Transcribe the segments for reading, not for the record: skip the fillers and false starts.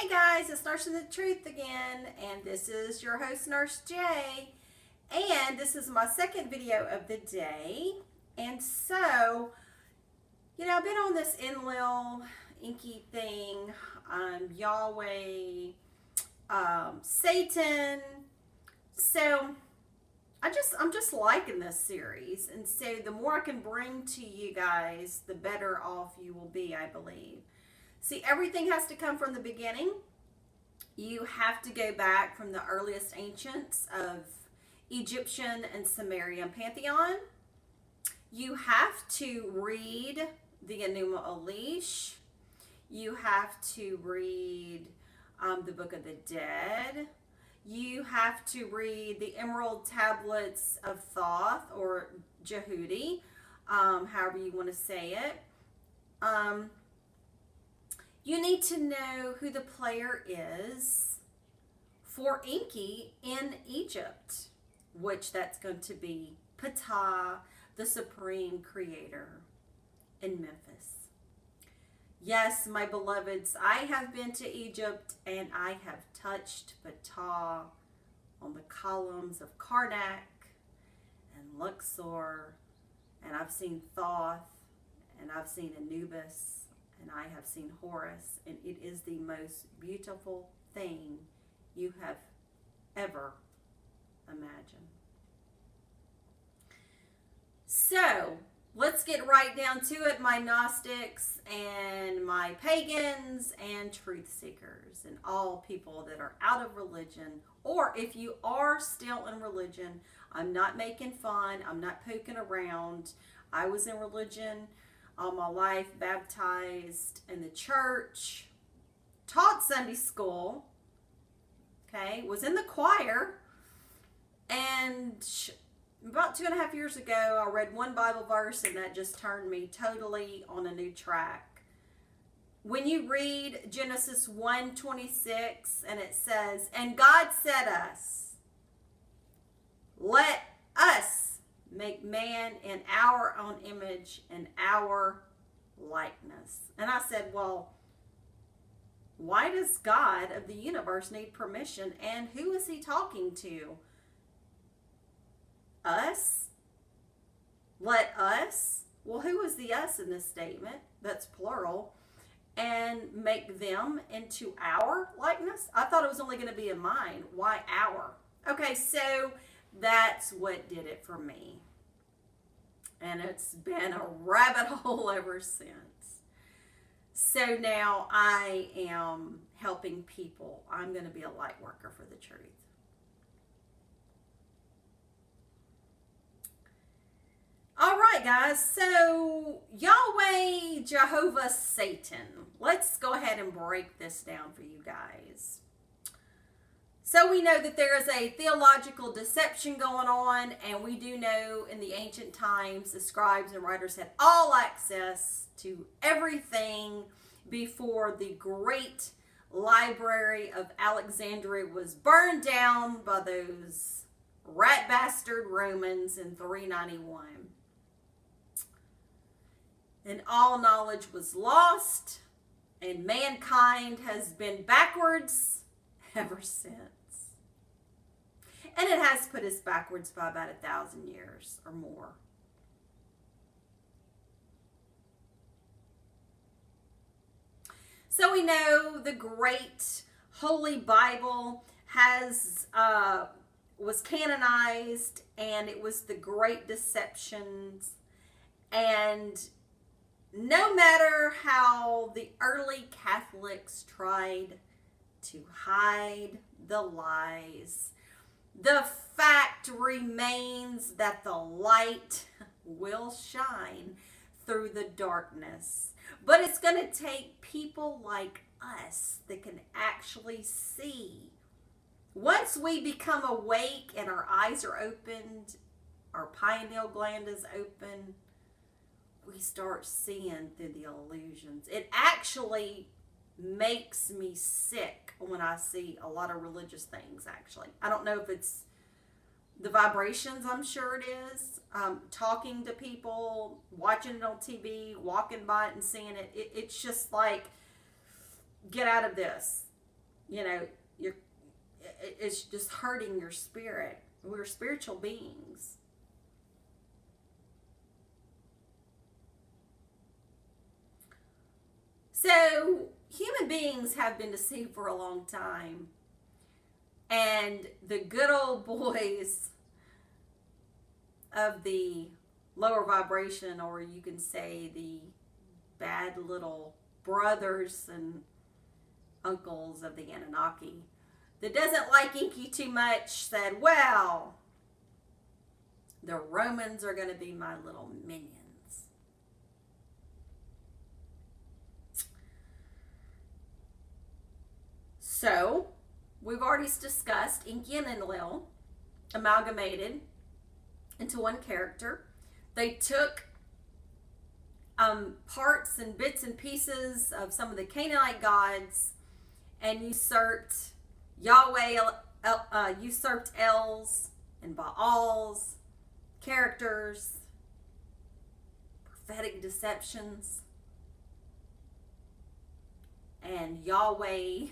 Hey guys, it's Nursing the Truth again, and this is your host, Nurse J. And this is my second video of the day. And so, I've been on this Enlil inky thing, Yahweh, Satan. So I'm just liking this series, and so the more I can bring to you guys, the better off you will be, I believe. See, everything has to come from the beginning. You have to go back from the earliest ancients of Egyptian and Sumerian pantheon. You have to read the Enuma Elish. You have to read the Book of the Dead. You have to read the Emerald Tablets of Thoth, or Jehudi, however you want to say it. You need to know who the player is for Enki in Egypt, which that's going to be Ptah, the supreme creator in Memphis. Yes, my beloveds, I have been to Egypt and I have touched Ptah on the columns of Karnak and Luxor, and I've seen Thoth, and I've seen Anubis, and I have seen Horus, and it is the most beautiful thing you have ever imagined. So, let's get right down to it, my Gnostics and my pagans and truth seekers and all people that are out of religion, or if you are still in religion. I'm not making fun, I'm not poking around. I was in religion all my life, baptized in the church, taught Sunday school, okay, was in the choir, and about 2.5 years ago, I read one Bible verse, and that just turned me totally on a new track. When you read Genesis 1:26, and it says, "And God said us, let us make man in our own image and our likeness." And I said, well, why does God of the universe need permission? And who is he talking to? Us? Let us? Well, who is the us in this statement? That's plural. And make them into our likeness? I thought it was only going to be in mine. Why our? Okay, so that's what did it for me. And it's been a rabbit hole ever since. So now I am helping people. I'm going to be a light worker for the truth. All right, guys. So Yahweh, Jehovah, Satan. Let's go ahead and break this down for you guys. So we know that there is a theological deception going on, and we do know in the ancient times the scribes and writers had all access to everything before the great library of Alexandria was burned down by those rat bastard Romans in 391. And all knowledge was lost, and mankind has been backwards ever since. And it has put us backwards by about 1,000 years or more. So we know the great Holy Bible was canonized, and it was the Great Deceptions. And no matter how the early Catholics tried to hide the lies, the fact remains that the light will shine through the darkness. But it's going to take people like us that can actually see. Once we become awake and our eyes are opened, our pineal gland is open, we start seeing through the illusions. It actually makes me sick when I see a lot of religious things, actually. I don't know if it's the vibrations, I'm sure it is. Talking to people, watching it on TV, walking by it and seeing it. It's just like, get out of this. you know, it's just hurting your spirit. We're spiritual beings. So, human beings have been deceived for a long time. And the good old boys of the lower vibration, or you can say the bad little brothers and uncles of the Anunnaki, that doesn't like Inky too much, said, well, the Romans are going to be my little minions. So, we've already discussed Inky and Enlil amalgamated into one character. They took parts and bits and pieces of some of the Canaanite gods and usurped Yahweh, usurped Els and Baals, characters, prophetic deceptions, and Yahweh,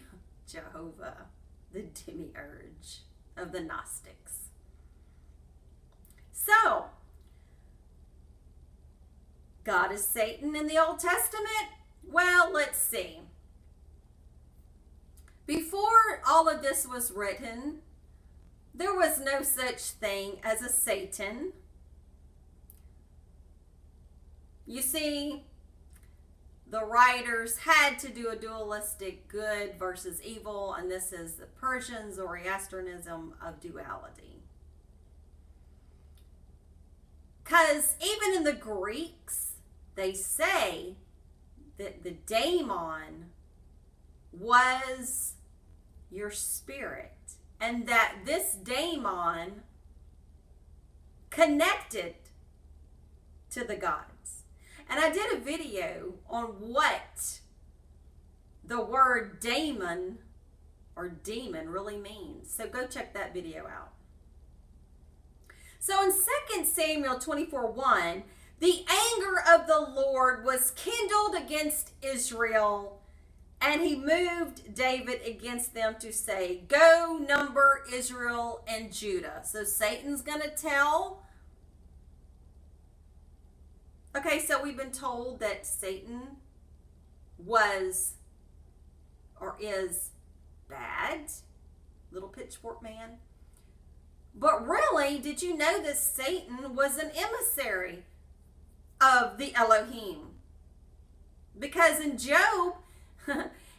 Jehovah, the Demiurge of the Gnostics. So, God is Satan in the Old Testament? Well, let's see. Before all of this was written, there was no such thing as a Satan. You see, the writers had to do a dualistic good versus evil, and this is the Persian Zoroastrianism of duality. Because even in the Greeks, they say that the daemon was your spirit, and that this daemon connected to the gods. And I did a video on what the word daemon or demon really means. So go check that video out. So in 2 Samuel 24:1, the anger of the Lord was kindled against Israel, and he moved David against them to say, go number Israel and Judah. So Satan's going to tell. Okay, so we've been told that Satan was or is bad, little pitchfork man. But really, did you know that Satan was an emissary of the Elohim? Because in Job,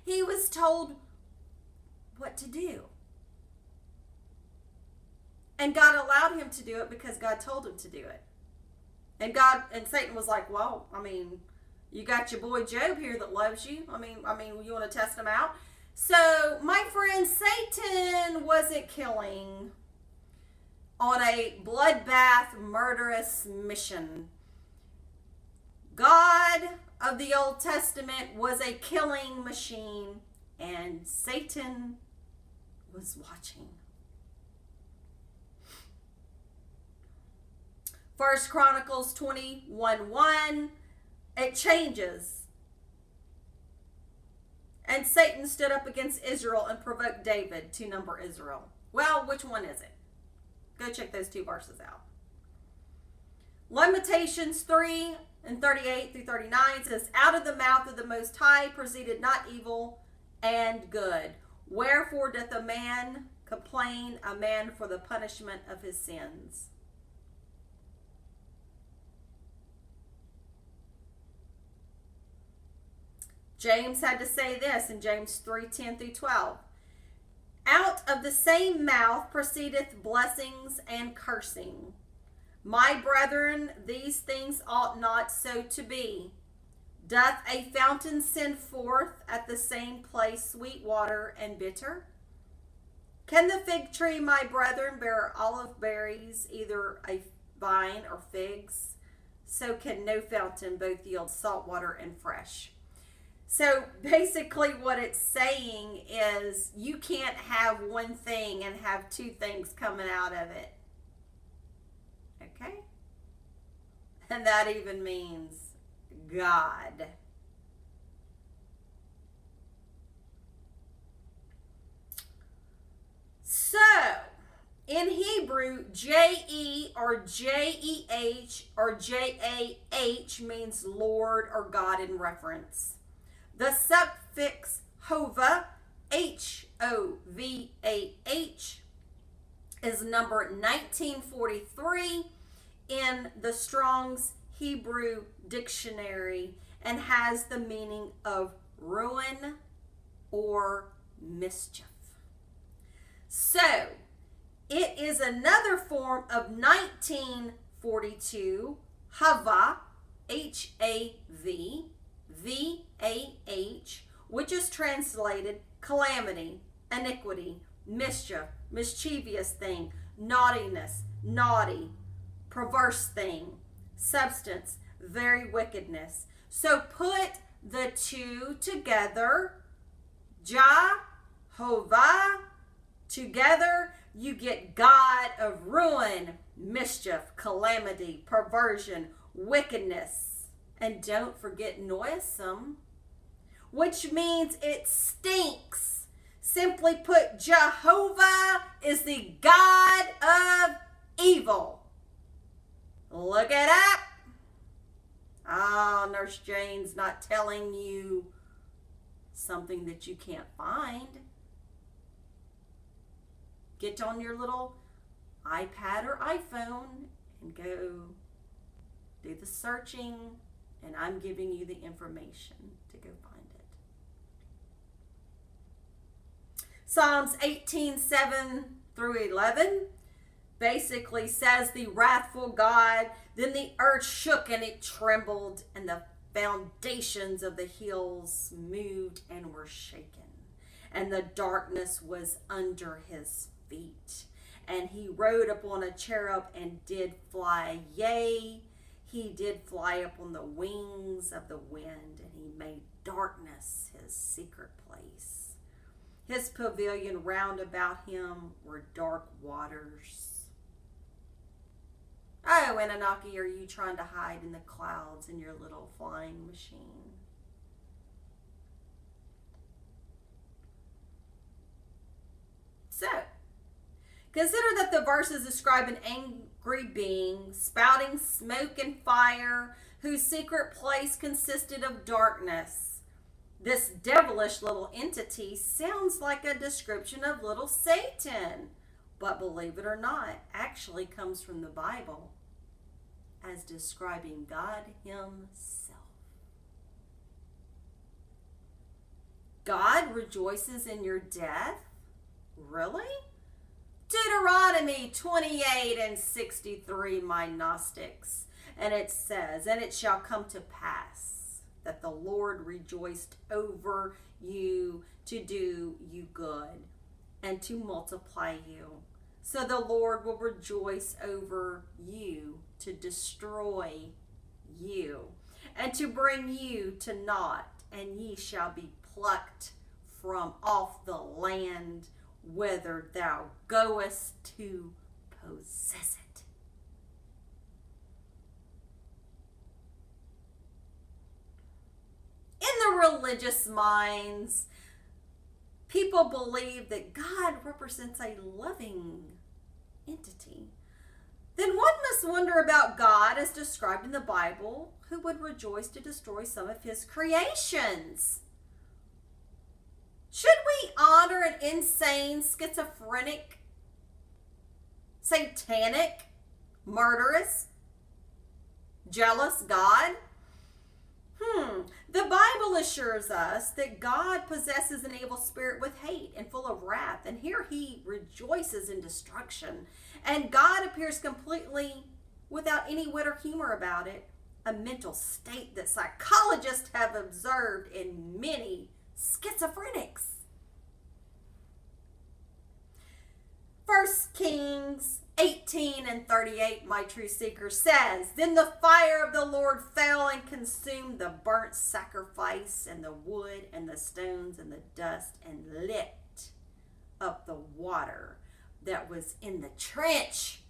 he was told what to do. And God allowed him to do it because God told him to do it. And Satan was like, well, I mean, you got your boy Job here that loves you. I mean, you want to test him out? So, my friend, Satan wasn't killing on a bloodbath, murderous mission. God of the Old Testament was a killing machine, and Satan was watching. 1 Chronicles 21:1, it changes. And Satan stood up against Israel and provoked David to number Israel. Well, which one is it? Go check those two verses out. Lamentations 3:38-39 says, out of the mouth of the Most High proceeded not evil and good. Wherefore doth a man complain, a man for the punishment of his sins? James had to say this in James 3:10-12. Out of the same mouth proceedeth blessings and cursing. My brethren, these things ought not so to be. Doth a fountain send forth at the same place sweet water and bitter? Can the fig tree, my brethren, bear olive berries, either a vine or figs? So can no fountain both yield salt water and fresh. So basically what it's saying is you can't have one thing and have two things coming out of it. Okay? And that even means God. Hebrew, J-E or J-E-H or J-A-H means Lord or God in reference. The suffix Hova, H-O-V-A-H, is number 1943 in the Strong's Hebrew Dictionary and has the meaning of ruin or mischief. So, it is another form of 1942, Hava, H-A-V, V-A-H, which is translated calamity, iniquity, mischief, mischievous thing, naughtiness, naughty, perverse thing, substance, very wickedness. So put the two together, Jehovah, together, you get God of ruin, mischief, calamity, perversion, wickedness. And don't forget noisome, which means it stinks. Simply put, Jehovah is the God of evil. Look it up. Oh, Nurse Jane's not telling you something that you can't find. Get on your little iPad or iPhone and go do the searching, and I'm giving you the information to go find it. Psalms 18:7 through 11 basically says the wrathful God, then the earth shook and it trembled, and the foundations of the hills moved and were shaken, and the darkness was under his feet. And he rode upon a cherub and did fly. Yea, he did fly upon the wings of the wind, and he made darkness his secret place. His pavilion round about him were dark waters. Oh, Anunnaki, are you trying to hide in the clouds in your little flying machine? So, consider that the verses describe an angry being spouting smoke and fire whose secret place consisted of darkness. This devilish little entity sounds like a description of little Satan, but believe it or not, actually comes from the Bible as describing God himself. God rejoices in your death? Really? Deuteronomy 28:63, my Gnostics. And it says, and it shall come to pass that the Lord rejoiced over you to do you good and to multiply you. So the Lord will rejoice over you to destroy you and to bring you to naught, and ye shall be plucked from off the land whither thou goest to possess it. In the religious minds, people believe that God represents a loving entity. Then one must wonder about God as described in the Bible, who would rejoice to destroy some of his creations. Should we honor an insane, schizophrenic, satanic, murderous, jealous God? The Bible assures us that God possesses an evil spirit with hate and full of wrath, and here he rejoices in destruction. And God appears completely without any wit or humor about it, a mental state that psychologists have observed in many schizophrenics. 1 Kings 18:38, my true seeker, says, Then the fire of the Lord fell and consumed the burnt sacrifice and the wood and the stones and the dust, and lit up the water that was in the trench.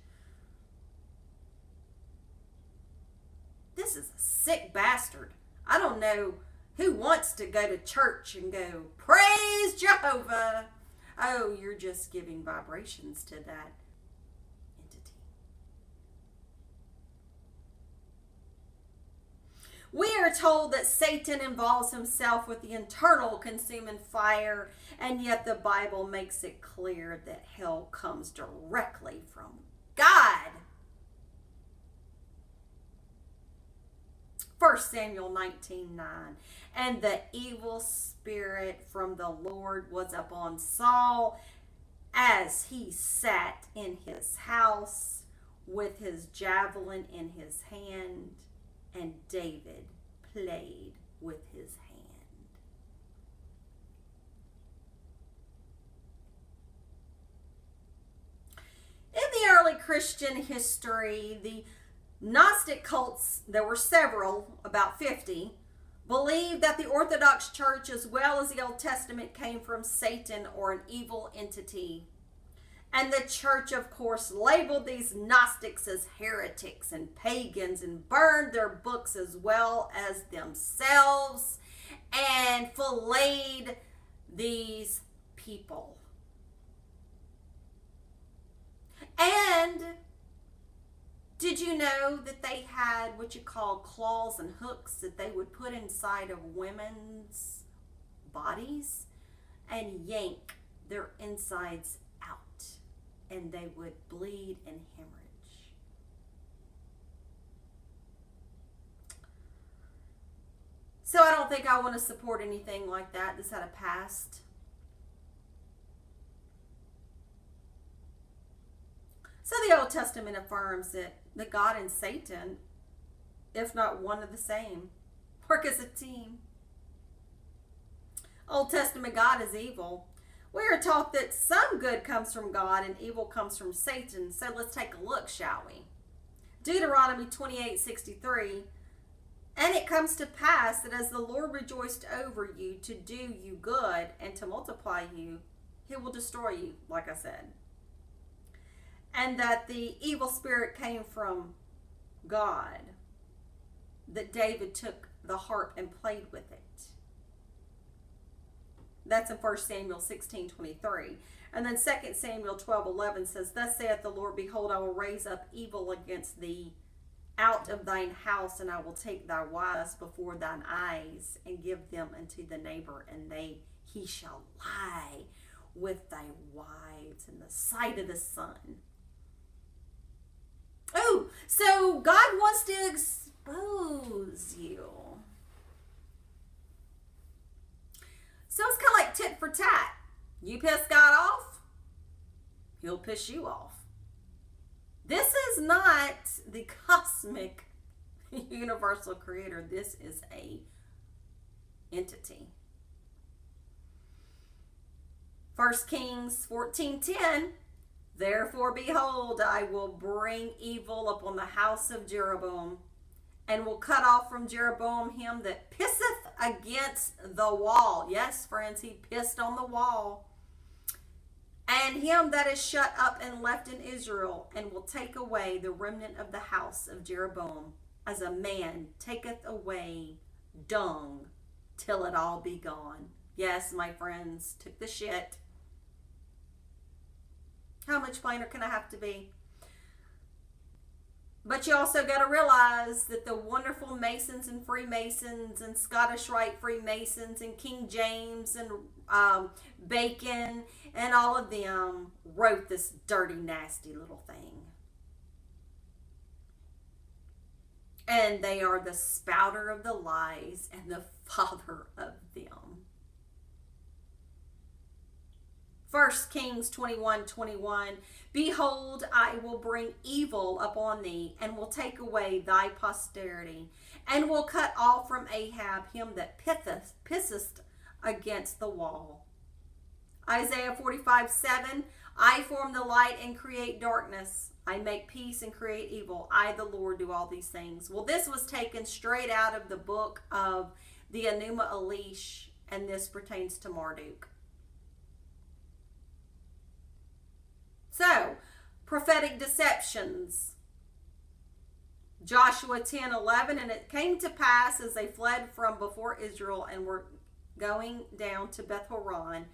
This is a sick bastard. I don't know who wants to go to church and go, praise Jehovah. Oh, you're just giving vibrations to that We are told that Satan involves himself with the eternal consuming fire, and yet the Bible makes it clear that hell comes directly from God. 1 Samuel 19:9. And the evil spirit from the Lord was upon Saul as he sat in his house with his javelin in his hand, and David played with his hand. In the early Christian history, the Gnostic cults, there were several, about 50, believed that the Orthodox Church, as well as the Old Testament, came from Satan or an evil entity. And the church, of course, labeled these Gnostics as heretics and pagans and burned their books as well as themselves and filleted these people. And did you know that they had what you call claws and hooks that they would put inside of women's bodies and yank their insides out? And they would bleed and hemorrhage. So I don't think I want to support anything like that. This had a past. So the Old Testament affirms that God and Satan, if not one of the same, work as a team. Old Testament God is evil. We are taught that some good comes from God and evil comes from Satan. So let's take a look, shall we? Deuteronomy 28:63. And it comes to pass that as the Lord rejoiced over you to do you good and to multiply you, he will destroy you, like I said. And that the evil spirit came from God, that David took the harp and played with it. That's in 1 Samuel 16:23. And then 2 Samuel 12:11 says, Thus saith the Lord, Behold, I will raise up evil against thee out of thine house, and I will take thy wives before thine eyes, and give them unto the neighbor, and he shall lie with thy wives in the sight of the sun. Oh, so God wants to expose you. So it's kind of like tit for tat. You piss God off, he'll piss you off. This is not the cosmic universal creator. This is a entity. 1 Kings 14:10. Therefore, behold, I will bring evil upon the house of Jeroboam, and will cut off from Jeroboam him that pisseth against the wall. Yes, friends, he pissed on the wall. And him that is shut up and left in Israel, and will take away the remnant of the house of Jeroboam, as a man taketh away dung, till it all be gone. Yes, my friends, took the shit. How much plainer can I have to be? But you also got to realize that the wonderful Masons and Freemasons and Scottish Rite Freemasons and King James and Bacon and all of them wrote this dirty, nasty little thing. And they are the spouter of the lies and the father of them. 1 Kings 21:21. Behold, I will bring evil upon thee, and will take away thy posterity, and will cut off from Ahab him that pisseth against the wall. Isaiah 45:7. I form the light and create darkness. I make peace and create evil. I, the Lord, do all these things. Well, this was taken straight out of the book of the Enuma Elish, and this pertains to Marduk. So, prophetic deceptions. Joshua 10:11, and it came to pass as they fled from before Israel and were going down to Beth Horon,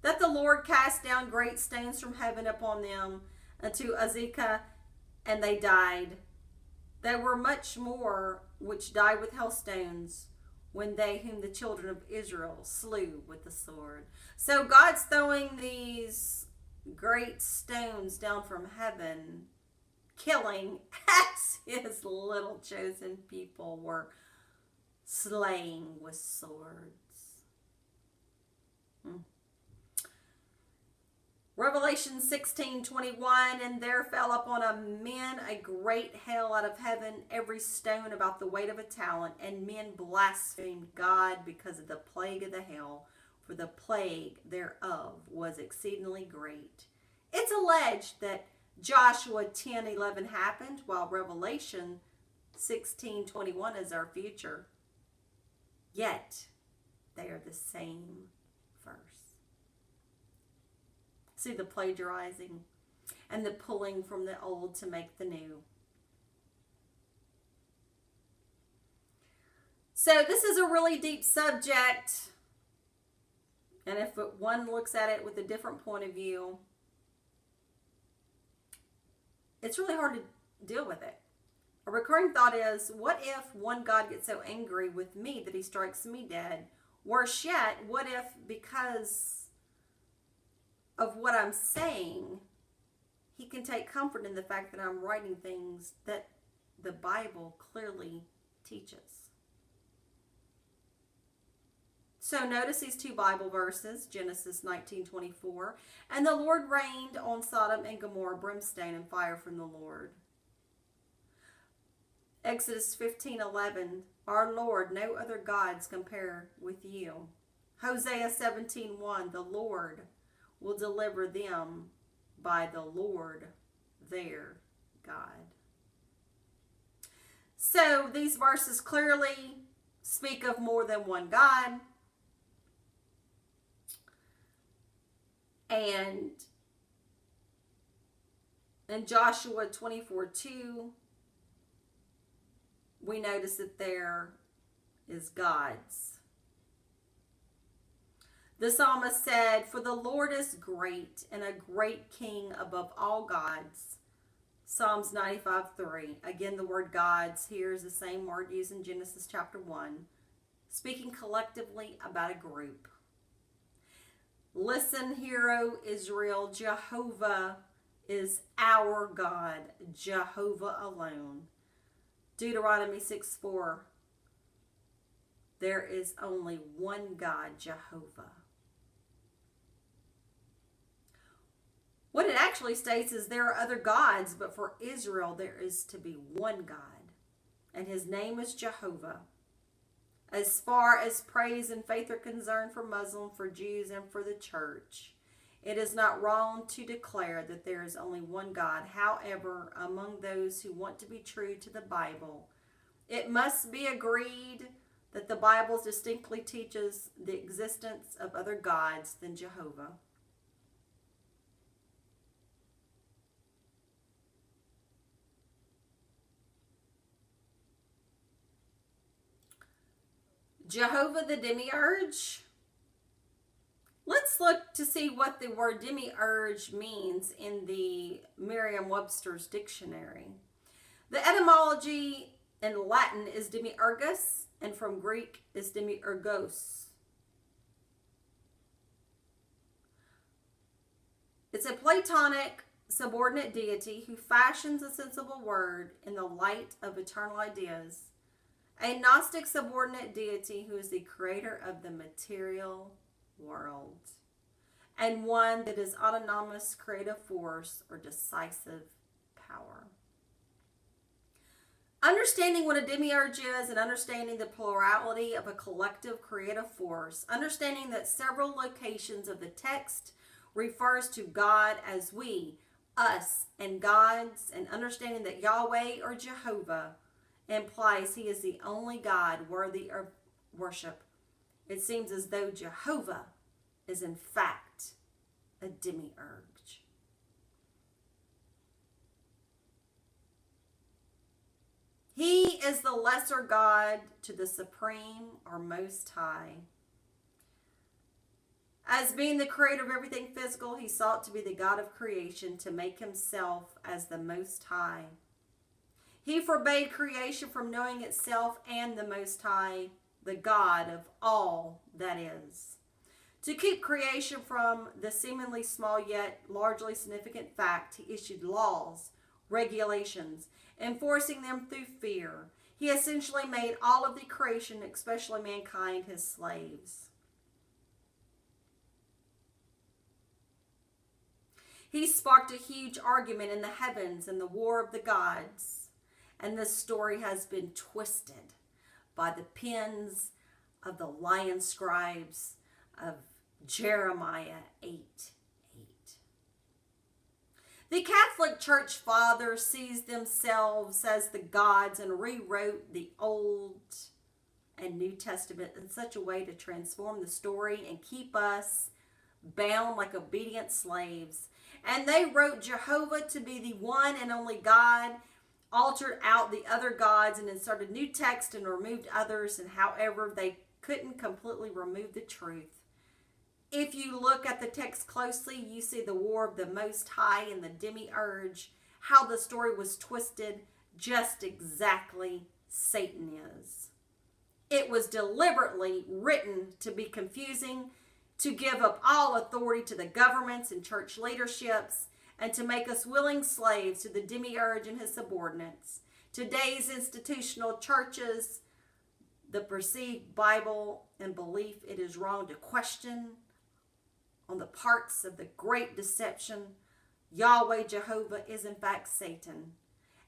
that the Lord cast down great stones from heaven upon them unto Azekah, and they died. There were much more which died with hailstones, when they whom the children of Israel slew with the sword. So God's throwing these great stones down from heaven, killing as his little chosen people were slaying with swords. Revelation 16:21, and there fell upon men a great hail out of heaven, every stone about the weight of a talent, and men blasphemed God because of the plague of the hail, for the plague thereof was exceedingly great. It's alleged that Joshua 10:11 happened, while Revelation 16:21 is our future. Yet they are the same verse. See the plagiarizing and the pulling from the old to make the new. So this is a really deep subject, and if one looks at it with a different point of view, it's really hard to deal with it. A recurring thought is, what if one God gets so angry with me that he strikes me dead? Worse yet, what if because of what I'm saying, he can take comfort in the fact that I'm writing things that the Bible clearly teaches? So notice these two Bible verses, Genesis 19:24, and the Lord rained on Sodom and Gomorrah brimstone and fire from the Lord. Exodus 15:11, our Lord, no other gods compare with you. Hosea 17:1, the Lord will deliver them by the Lord their God. So these verses clearly speak of more than one God. And in Joshua 24:2, we notice that there is gods. The psalmist said, for the Lord is great and a great king above all gods. Psalms 95:3. Again, the word gods here is the same word used in Genesis chapter 1, speaking collectively about a group. Listen, hero Israel, Jehovah is our God, Jehovah alone. Deuteronomy 6:4. There is only one God, Jehovah. What it actually states is there are other gods, but for Israel there is to be one God, and his name is Jehovah. As far as praise and faith are concerned for Muslims, for Jews, and for the church, it is not wrong to declare that there is only one God. However, among those who want to be true to the Bible, it must be agreed that the Bible distinctly teaches the existence of other gods than Jehovah. Jehovah the Demiurge. Let's look to see what the word Demiurge means in the Merriam-Webster's dictionary. The etymology in Latin is demiurgus, and from Greek is demiurgos. It's a Platonic subordinate deity who fashions a sensible word in the light of eternal ideas. A Gnostic subordinate deity who is the creator of the material world, and one that is autonomous creative force or decisive power. Understanding what a demiurge is and understanding the plurality of a collective creative force, understanding that several locations of the text refers to God as we, us, and gods, and understanding that Yahweh or Jehovah implies he is the only God worthy of worship. It seems as though Jehovah is in fact a demiurge. He is the lesser God to the supreme or most high. As being the creator of everything physical, he sought to be the God of creation, to make himself as the most high. He forbade creation from knowing itself and the Most High, the God of all that is. To keep creation from the seemingly small yet largely significant fact, he issued laws, regulations, enforcing them through fear. He essentially made all of the creation, especially mankind, his slaves. He sparked a huge argument in the heavens and the war of the gods. And this story has been twisted by the pens of the lion scribes of Jeremiah 8:8. The Catholic Church Fathers seized themselves as the gods and rewrote the Old and New Testament in such a way to transform the story and keep us bound like obedient slaves. And they wrote Jehovah to be the one and only God, altered out the other gods and inserted new text and removed others, and however they couldn't completely remove the truth. If you look at the text closely, you see the war of the Most High and the Demiurge, how the story was twisted, just exactly Satan is. It was deliberately written to be confusing, to give up all authority to the governments and church leaderships, and to make us willing slaves to the Demiurge and his subordinates. Today's institutional churches, the perceived Bible and belief it is wrong to question on the parts of the great deception. Yahweh Jehovah is in fact Satan,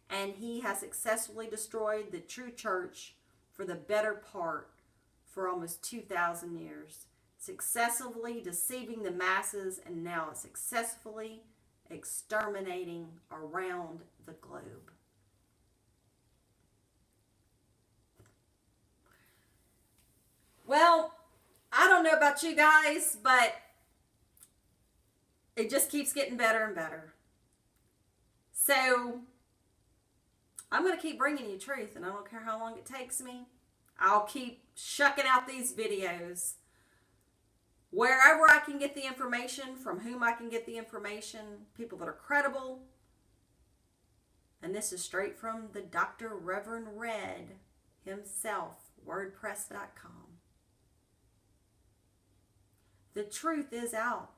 and he has successfully destroyed the true church for the better part for almost 2,000 years, successfully deceiving the masses, and now successfully exterminating around the globe. Well, I don't know about you guys, but it just keeps getting better and better. So I'm going to keep bringing you truth, and I don't care how long it takes me. I'll keep shucking out these videos wherever I can get the information, from whom I can get the information, people that are credible. And this is straight from the Dr. Reverend Red himself, wordpress.com. The truth is out,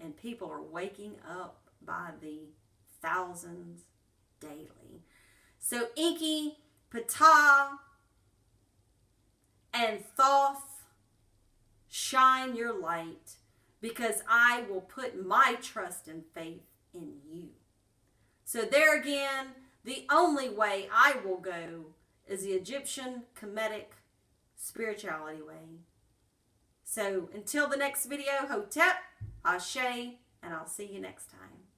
and people are waking up by the thousands daily. So Inky, Ptah, and Thoth, shine your light, because I will put my trust and faith in you. So there again, the only way I will go is the Egyptian Kemetic spirituality way. So until the next video, Hotep, Ashe, and I'll see you next time.